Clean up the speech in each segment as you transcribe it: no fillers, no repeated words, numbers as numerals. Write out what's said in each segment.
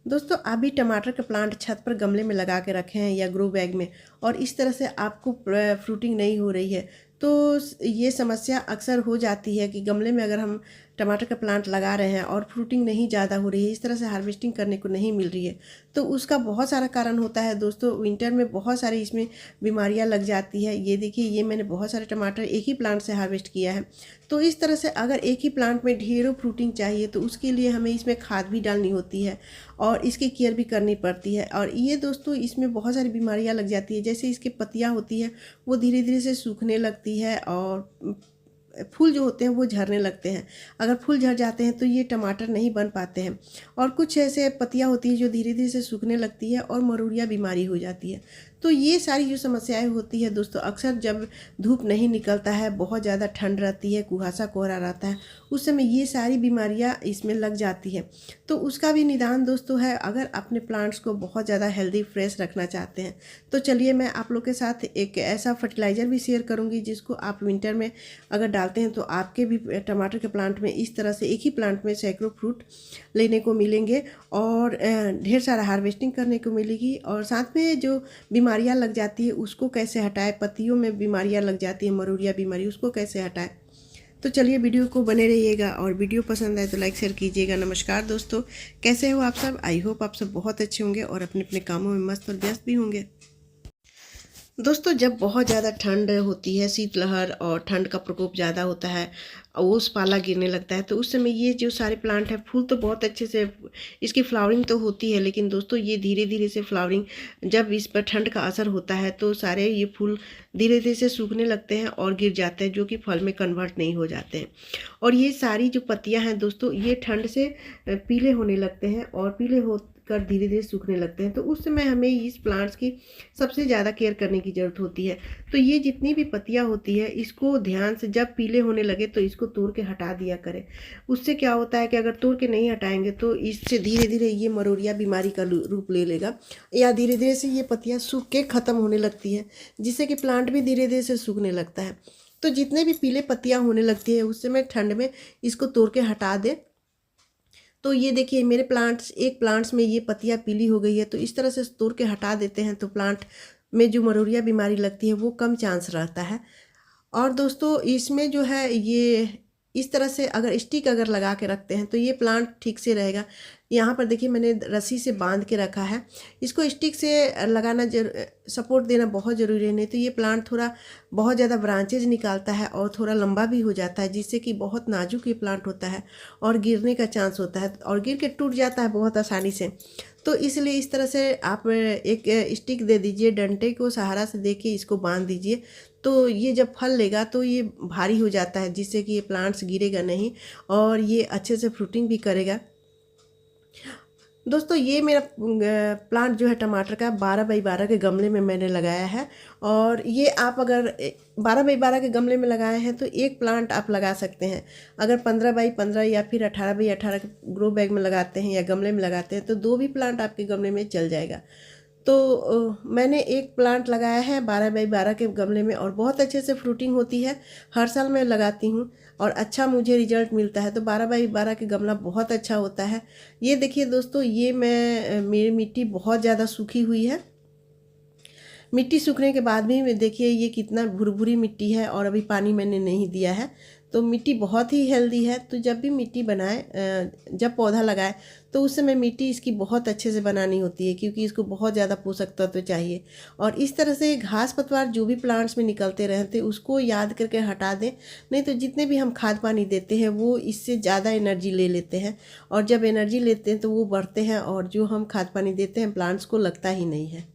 दोस्तों आप भी टमाटर का प्लांट छत पर गमले में लगा के रखे हैं या ग्रो बैग में, और इस तरह से आपको फ्रूटिंग नहीं हो रही है, तो ये समस्या अक्सर हो जाती है कि गमले में अगर हम टमाटर का प्लांट लगा रहे हैं और फ्रूटिंग नहीं ज़्यादा हो रही है, इस तरह से हार्वेस्टिंग करने को नहीं मिल रही है, तो उसका बहुत सारा कारण होता है। दोस्तों विंटर में बहुत सारी इसमें बीमारियां लग जाती है। ये देखिए, ये मैंने बहुत सारे टमाटर एक ही प्लांट से हार्वेस्ट किया है। तो इस तरह से अगर एक ही प्लांट में ढेरों फ्रूटिंग चाहिए तो उसके लिए हमें इसमें खाद भी डालनी होती है और इसकी केयर भी करनी पड़ती है। और ये दोस्तों इसमें बहुत सारी बीमारियां लग जाती है। जैसे इसकी पत्तियां होती है वो धीरे धीरे से सूखने लगती है और फूल जो होते हैं वो झड़ने लगते हैं। अगर फूल झड़ जाते हैं तो ये टमाटर नहीं बन पाते हैं। और कुछ ऐसे पत्तियां होती हैं जो धीरे धीरे से सूखने लगती है और मरूड़िया बीमारी हो जाती है। तो ये सारी जो समस्याएं होती है दोस्तों, अक्सर जब धूप नहीं निकलता है, बहुत ज़्यादा ठंड रहती है, कुहासा कोहरा रहता है, उस समय ये सारी बीमारियां इसमें लग जाती है। तो उसका भी निदान दोस्तों है, अगर अपने प्लांट्स को बहुत ज़्यादा हेल्दी फ्रेश रखना चाहते हैं तो चलिए मैं आप लोग के साथ एक ऐसा फर्टिलाइज़र भी शेयर करूँगी जिसको आप विंटर में अगर डालते हैं तो आपके भी टमाटर के प्लांट में इस तरह से एक ही प्लांट में सैकड़ों फ्रूट लेने को मिलेंगे और ढेर सारा हार्वेस्टिंग करने को मिलेगी। और साथ में जो बीमारियां लग जाती है उसको कैसे हटाए, पत्तियों में बीमारियां लग जाती है मरूड़िया बीमारी, उसको कैसे हटाए। तो चलिए वीडियो को बने रहिएगा और वीडियो पसंद आए तो लाइक शेयर कीजिएगा। नमस्कार दोस्तों, कैसे हो आप सब? आई होप आप सब बहुत अच्छे होंगे और अपने अपने कामों में मस्त और व्यस्त भी होंगे। दोस्तों जब बहुत ज़्यादा ठंड होती है, शीतलहर और ठंड का प्रकोप ज़्यादा होता है, ओस पाला गिरने लगता है, तो उस समय ये जो सारे प्लांट हैं, फूल तो बहुत अच्छे से इसकी फ्लावरिंग तो होती है, लेकिन दोस्तों ये धीरे धीरे से फ्लावरिंग, जब इस पर ठंड का असर होता है तो सारे ये फूल धीरे धीरे से सूखने लगते हैं और गिर जाते हैं, जो कि फल में कन्वर्ट नहीं हो जाते हैं। और ये सारी जो पत्तियाँ हैं दोस्तों, ये ठंड से पीले होने लगते हैं और पीले हो कर धीरे धीरे सूखने लगते हैं। तो उस समय हमें इस प्लांट्स की सबसे ज़्यादा केयर करने की ज़रूरत होती है। तो ये जितनी भी पत्तियां होती है इसको ध्यान से, जब पीले होने लगे तो इसको तोड़ के हटा दिया करें। उससे क्या होता है कि अगर तोड़ के नहीं हटाएंगे तो इससे धीरे धीरे ये मरोड़िया बीमारी का रूप ले लेगा, या धीरे धीरे से ये पत्तियाँ सूख के ख़त्म होने लगती है, जिससे कि प्लांट भी धीरे धीरे से सूखने लगता है। तो जितने भी पीले पत्तियाँ होने लगती है उस समय ठंड में इसको तोड़ के हटा दें। तो ये देखिए मेरे प्लांट्स, एक प्लांट्स में ये पत्तियाँ पीली हो गई है, तो इस तरह से तोड़ के हटा देते हैं तो प्लांट में जो मरोड़िया बीमारी लगती है वो कम चांस रहता है। और दोस्तों इसमें जो है ये इस तरह से अगर स्टिक अगर लगा के रखते हैं तो ये प्लांट ठीक से रहेगा। यहाँ पर देखिए मैंने रस्सी से बांध के रखा है, इसको स्टिक से लगाना सपोर्ट देना बहुत ज़रूरी है, नहीं तो ये प्लांट थोड़ा बहुत ज़्यादा ब्रांचेज निकालता है और थोड़ा लंबा भी हो जाता है, जिससे कि बहुत नाजुक ये प्लांट होता है और गिरने का चांस होता है और गिर के टूट जाता है बहुत आसानी से। तो इसलिए इस तरह से आप एक स्टिक दे दीजिए, डंडे को सहारा से दे के इसको बांध दीजिए, तो ये जब फल लेगा तो ये भारी हो जाता है, जिससे कि ये प्लांट्स गिरेगा नहीं और ये अच्छे से फ्रूटिंग भी करेगा। दोस्तों ये मेरा प्लांट जो है टमाटर का 12 बाई 12 के गमले में मैंने लगाया है। और ये आप अगर 12 बाई 12 के गमले में लगाए हैं तो एक प्लांट आप लगा सकते हैं। अगर 15 बाई 15 या फिर 18 बाई 18 के ग्रो बैग में लगाते हैं या गमले में लगाते हैं तो 2 भी प्लांट आपके गमले में चल जाएगा। तो मैंने एक प्लांट लगाया है 12 बाई 12 के गमले में और बहुत अच्छे से फ्रूटिंग होती है। हर साल मैं लगाती हूँ और अच्छा मुझे रिजल्ट मिलता है। तो 12 बाई 12 के गमला बहुत अच्छा होता है। ये देखिए दोस्तों, ये मेरी मिट्टी बहुत ज़्यादा सूखी हुई है। मिट्टी सूखने के बाद भी देखिए ये कितना भुरभुरी मिट्टी है और अभी पानी मैंने नहीं दिया है, तो मिट्टी बहुत ही हेल्दी है। तो जब भी मिट्टी बनाए, जब पौधा लगाए तो उस समय मिट्टी इसकी बहुत अच्छे से बनानी होती है, क्योंकि इसको बहुत ज़्यादा पोषक तत्व चाहिए। और इस तरह से घास पतवार जो भी प्लांट्स में निकलते रहते उसको याद करके हटा दें, नहीं तो जितने भी हम खाद पानी देते हैं वो इससे ज़्यादा एनर्जी ले लेते हैं, और जब एनर्जी लेते हैं तो वो बढ़ते हैं और जो हम खाद पानी देते हैं प्लांट्स को लगता ही नहीं है।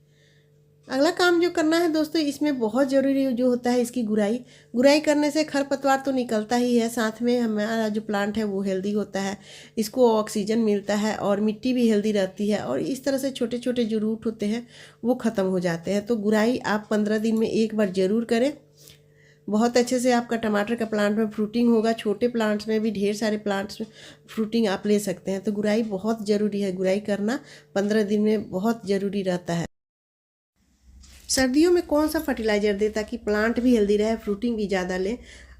अगला काम जो करना है दोस्तों, इसमें बहुत ज़रूरी जो होता है इसकी गुड़ाई करने से खरपतवार तो निकलता ही है, साथ में हमारा जो प्लांट है वो हेल्दी होता है, इसको ऑक्सीजन मिलता है और मिट्टी भी हेल्दी रहती है, और इस तरह से छोटे छोटे जो रूट होते हैं वो ख़त्म हो जाते हैं। तो गुड़ाई आप 15 दिन में एक बार ज़रूर करें। बहुत अच्छे से आपका टमाटर का प्लांट में फ्रूटिंग होगा। छोटे प्लांट्स में भी ढेर सारे प्लांट्स में फ्रूटिंग आप ले सकते हैं। तो गुड़ाई बहुत ज़रूरी है, गुड़ाई करना 15 दिन में बहुत ज़रूरी रहता है। सर्दियों में कौन सा फर्टिलाइज़र दें ताकि प्लांट भी हेल्दी रहे, फ्रूटिंग भी ज़्यादा ले?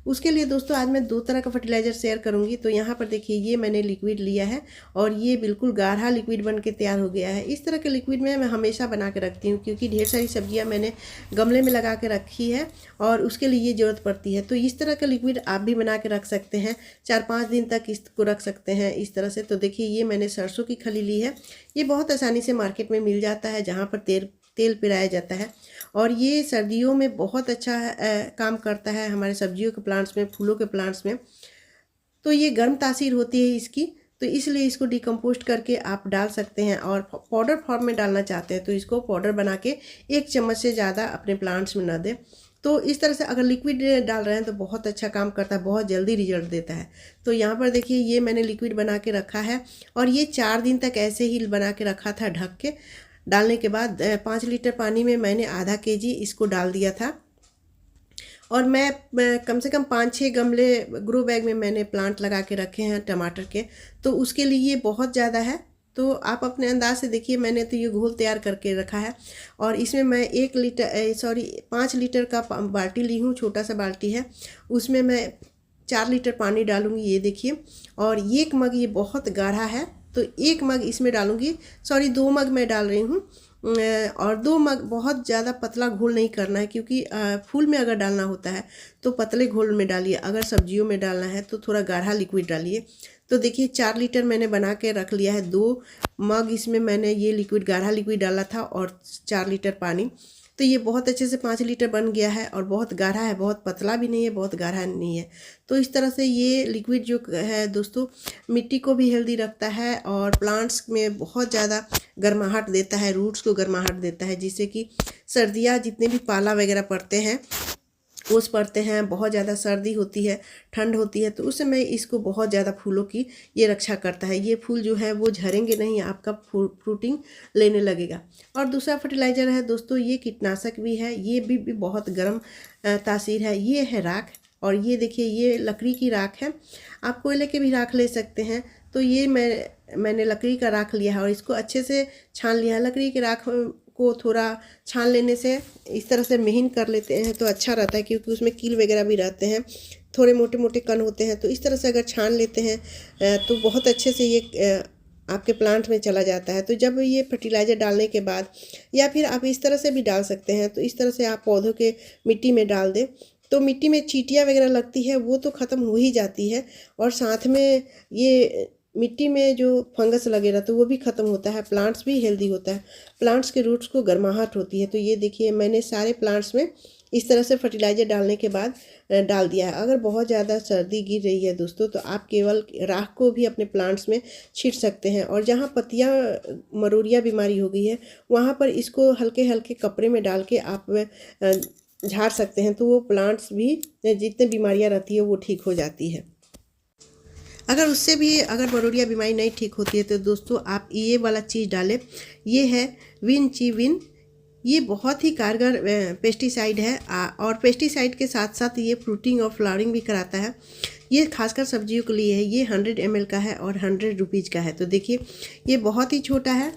उसके लिए दोस्तों आज मैं 2 तरह का फर्टिलाइज़र शेयर करूंगी। तो यहाँ पर देखिए ये मैंने लिक्विड लिया है और ये बिल्कुल गाढ़ा लिक्विड बन के तैयार हो गया है। इस तरह के लिक्विड में मैं हमेशा बना के रखती हूँ, क्योंकि ढेर सारी सब्जियाँ मैंने गमले में लगा के रखी है और उसके लिए ये ज़रूरत पड़ती है। तो इस तरह का लिक्विड आप भी बना के रख सकते हैं, 4-5 दिन तक इसको रख सकते हैं इस तरह से। तो देखिए ये मैंने सरसों की खली ली है, ये बहुत आसानी से मार्केट में मिल जाता है जहाँ पर तेल पिराया जाता है, और ये सर्दियों में बहुत अच्छा काम करता है हमारे सब्जियों के प्लांट्स में, फूलों के प्लांट्स में। तो ये गर्म तासीर होती है इसकी, तो इसलिए इसको डिकम्पोस्ट करके आप डाल सकते हैं। और पाउडर फॉर्म में डालना चाहते हैं तो इसको पाउडर बना के 1 चम्मच से ज़्यादा अपने प्लांट्स में न दें। तो इस तरह से अगर लिक्विड डाल रहे हैं तो बहुत अच्छा काम करता है, बहुत जल्दी रिजल्ट देता है। तो यहाँ पर देखिए ये मैंने लिक्विड बना के रखा है और ये 4 दिन तक ऐसे ही बना के रखा था ढक के। डालने के बाद 5 लीटर पानी में मैंने आधा केजी इसको डाल दिया था, और मैं कम से कम 5-6 गमले ग्रो बैग में मैंने प्लांट लगा के रखे हैं टमाटर के, तो उसके लिए ये बहुत ज़्यादा है। तो आप अपने अंदाज से देखिए, मैंने तो ये घोल तैयार करके रखा है और इसमें मैं 5 लीटर का बाल्टी ली हूँ, छोटा सा बाल्टी है, उसमें मैं 4 लीटर पानी डालूँगी, ये देखिए। और 1 मग ये बहुत गाढ़ा है तो 1 मग इसमें डालूँगी, 2 मग मैं डाल रही हूँ। और 2 मग, बहुत ज़्यादा पतला घोल नहीं करना है, क्योंकि फूल में अगर डालना होता है तो पतले घोल में डालिए, अगर सब्जियों में डालना है तो थोड़ा गाढ़ा लिक्विड डालिए। तो देखिए 4 लीटर मैंने बना के रख लिया है, 2 मग इसमें मैंने ये लिक्विड, गाढ़ा लिक्विड डाला था और 4 लीटर पानी। तो ये बहुत अच्छे से 5 लीटर बन गया है और बहुत गाढ़ा है, बहुत पतला भी नहीं है, बहुत गाढ़ा नहीं है। तो इस तरह से ये लिक्विड जो है दोस्तों, मिट्टी को भी हेल्दी रखता है और प्लांट्स में बहुत ज़्यादा गर्माहट देता है, रूट्स को गर्माहट देता है, जिससे कि सर्दियाँ जितने भी पाला वगैरह पड़ते हैं, ओस पड़ते हैं, बहुत ज़्यादा सर्दी होती है, ठंड होती है, तो उस समय इसको बहुत ज़्यादा फूलों की ये रक्षा करता है। ये फूल जो है वो झड़ेंगे नहीं, आपका फ्रूटिंग लेने लगेगा। और दूसरा फर्टिलाइज़र है दोस्तों, ये कीटनाशक भी है, ये भी बहुत गर्म तासीर है। ये है राख, और ये देखिए ये लकड़ी की राख है, आप कोयले के भी राख ले सकते हैं। तो ये मैंने लकड़ी का राख लिया है और इसको अच्छे से छान लिया है। लकड़ी के राख को थोड़ा छान लेने से, इस तरह से महीन कर लेते हैं तो अच्छा रहता है, क्योंकि उसमें कील वगैरह भी रहते हैं, थोड़े मोटे मोटे कण होते हैं। तो इस तरह से अगर छान लेते हैं तो बहुत अच्छे से ये आपके प्लांट में चला जाता है। तो जब ये फर्टिलाइज़र डालने के बाद, या फिर आप इस तरह से भी डाल सकते हैं, तो इस तरह से आप पौधों के मिट्टी में डाल दें तो मिट्टी में चींटियाँ वगैरह लगती है वो तो ख़त्म हो ही जाती है, और साथ में ये मिट्टी में जो फंगस लगे रहता है वो भी ख़त्म होता है, प्लांट्स भी हेल्दी होता है, प्लांट्स के रूट्स को गर्माहट होती है। तो ये देखिए मैंने सारे प्लांट्स में इस तरह से फर्टिलाइज़र डालने के बाद डाल दिया है। अगर बहुत ज़्यादा सर्दी गिर रही है दोस्तों, तो आप केवल राख को भी अपने प्लांट्स में छींट सकते हैं, और जहाँ पत्तियाँ मरोड़िया बीमारी हो गई है वहाँ पर इसको हल्के हल्के कपड़े में डाल के आप झाड़ सकते हैं, तो वो प्लांट्स भी जितने बीमारियाँ रहती है वो ठीक हो जाती है। अगर उससे भी अगर मरोड़िया बीमारी नहीं ठीक होती है तो दोस्तों आप ये वाला चीज़ डालें, ये है विन। ये बहुत ही कारगर पेस्टिसाइड है, और पेस्टिसाइड के साथ साथ ये फ्रूटिंग और फ्लावरिंग भी कराता है। ये खासकर सब्जियों के लिए है। ये 100 ml का है और 100 रुपीज़ का है। तो देखिए ये बहुत ही छोटा है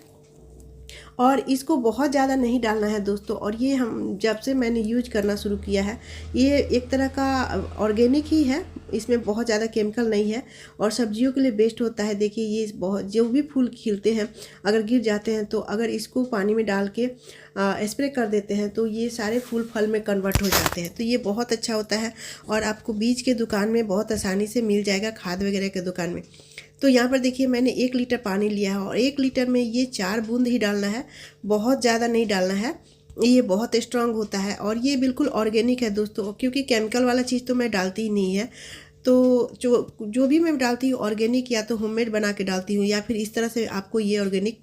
और इसको बहुत ज़्यादा नहीं डालना है दोस्तों। और ये हम जब से मैंने यूज करना शुरू किया है, ये एक तरह का ऑर्गेनिक ही है, इसमें बहुत ज़्यादा केमिकल नहीं है और सब्जियों के लिए बेस्ट होता है। देखिए ये बहुत, जो भी फूल खिलते हैं अगर गिर जाते हैं तो अगर इसको पानी में डाल के स्प्रे कर देते हैं तो ये सारे फूल फल में कन्वर्ट हो जाते हैं। तो ये बहुत अच्छा होता है और आपको बीज के दुकान में बहुत आसानी से मिल जाएगा, खाद वगैरह के दुकान में। तो यहाँ पर देखिए मैंने 1 लीटर पानी लिया है और 1 लीटर में ये 4 बूंद ही डालना है, बहुत ज़्यादा नहीं डालना है। ये बहुत स्ट्रांग होता है और ये बिल्कुल ऑर्गेनिक है दोस्तों, क्योंकि केमिकल वाला चीज़ तो मैं डालती ही नहीं है। तो जो भी मैं डालती हूँ ऑर्गेनिक, या तो होममेड बना के डालती हूँ, या फिर इस तरह से आपको ये ऑर्गेनिक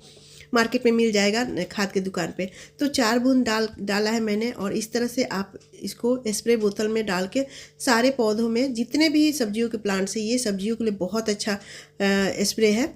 मार्केट में मिल जाएगा खाद के दुकान पे। तो 4 बूंद डाला है मैंने, और इस तरह से आप इसको स्प्रे बोतल में डाल के सारे पौधों में, जितने भी सब्जियों के प्लांट्स हैं, ये सब्जियों के लिए बहुत अच्छा स्प्रे है।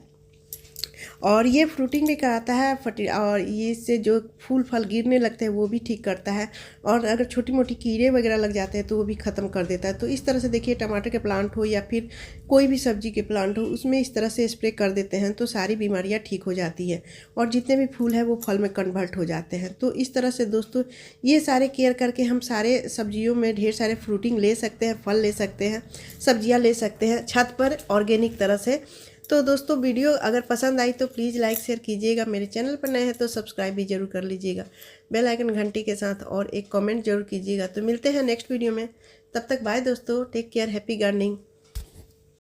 और ये फ्रूटिंग भी कराता है और ये इससे जो फूल फल गिरने लगते हैं वो भी ठीक करता है। और अगर छोटी मोटी कीड़े वगैरह लग जाते हैं तो वो भी ख़त्म कर देता है। तो इस तरह से देखिए, टमाटर के प्लांट हो या फिर कोई भी सब्जी के प्लांट हो, उसमें इस तरह से स्प्रे कर देते हैं तो सारी बीमारियाँ ठीक हो जाती है और जितने भी फूल हैं वो फल में कन्वर्ट हो जाते हैं। तो इस तरह से दोस्तों ये सारे केयर करके हम सारे सब्जियों में ढेर सारे फ्रूटिंग ले सकते हैं, फल ले सकते हैं, सब्जियां ले सकते हैं छत पर ऑर्गेनिक तरह से। तो दोस्तों वीडियो अगर पसंद आई तो प्लीज़ लाइक शेयर कीजिएगा। मेरे चैनल पर नए हैं तो सब्सक्राइब भी ज़रूर कर लीजिएगा बेल आइकन घंटी के साथ, और एक कमेंट जरूर कीजिएगा। तो मिलते हैं नेक्स्ट वीडियो में, तब तक बाय दोस्तों, टेक केयर, हैप्पी गार्डनिंग।